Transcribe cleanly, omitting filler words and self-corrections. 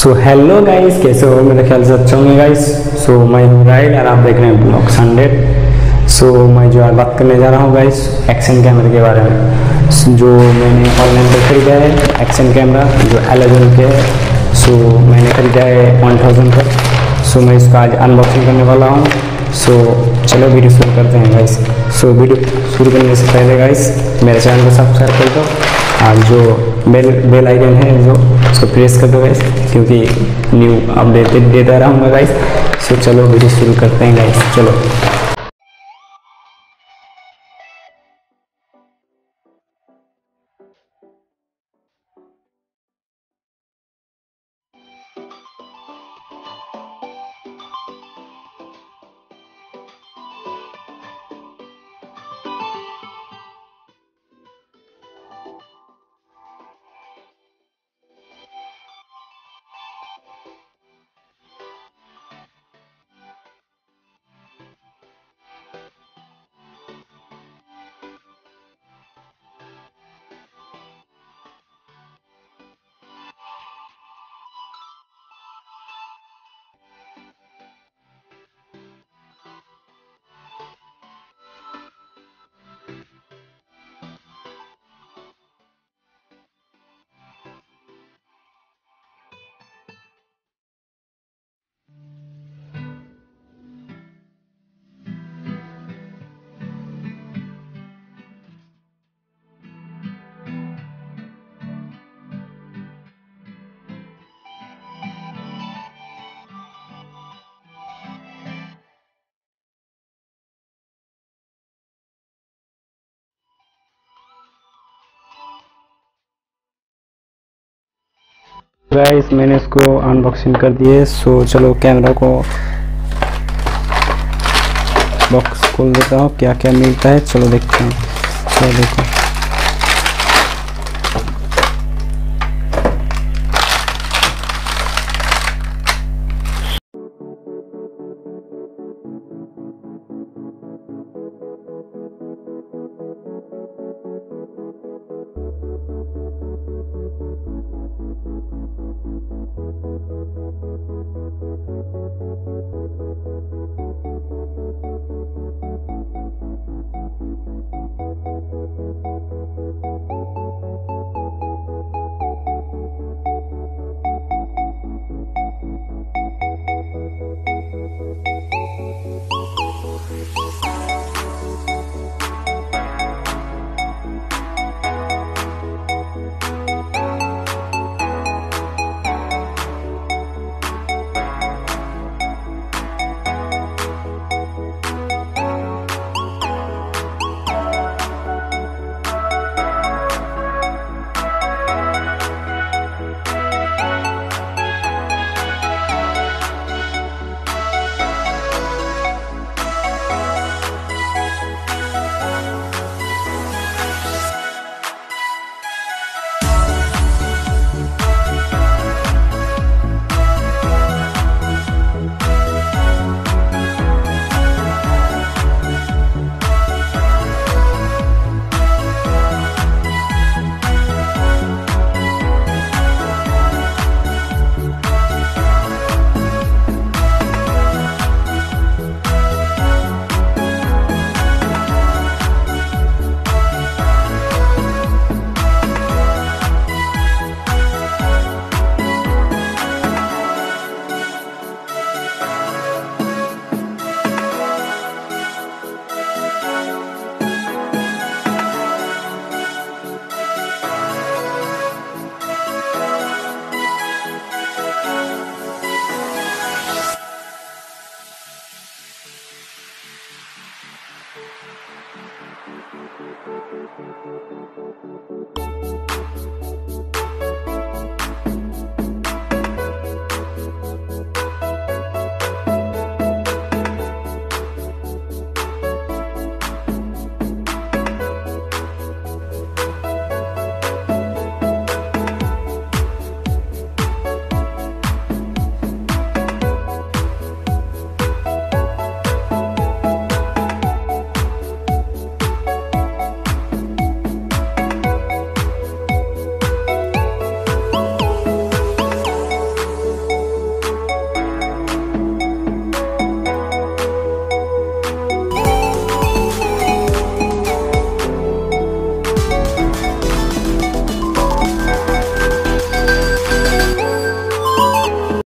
So hello guys, कैसे हो? मेरे ख्याल से अच्छे होंगे गाइस। सो मैं हूँ राइल और आप देख रहे हैं ब्लॉग 100। सो मैं जो आज बात करने जा रहा हूँ गाइस एक्शन कैमरे के बारे में, जो मैंने ऑनलाइन पर खरीदा है। एक्शन कैमरा जो एलेवन के है। सो मैंने खरीदा है 1000 का। सो मैं इसका आज अनबॉक्सिंग करने वाला हूँ। सो चलो वीडियो शुरू करते हैं गाइस। सो वीडियो शुरू करने से पहले गाइस मेरे चैनल को सब्सक्राइब कर दो और जो बेल आइकन है जो उसको प्रेस कर दो गाइस, क्योंकि न्यू अपडेट देता रहूँगा गाइस। सो चलो वीडियो शुरू करते हैं गाइस, चलो। गाइस मैंने इसको अनबॉक्सिंग कर दिए। सो चलो कैमरा को बॉक्स खोल देता हूँ, क्या क्या मिलता है चलो देखते हैं। चलो देखो,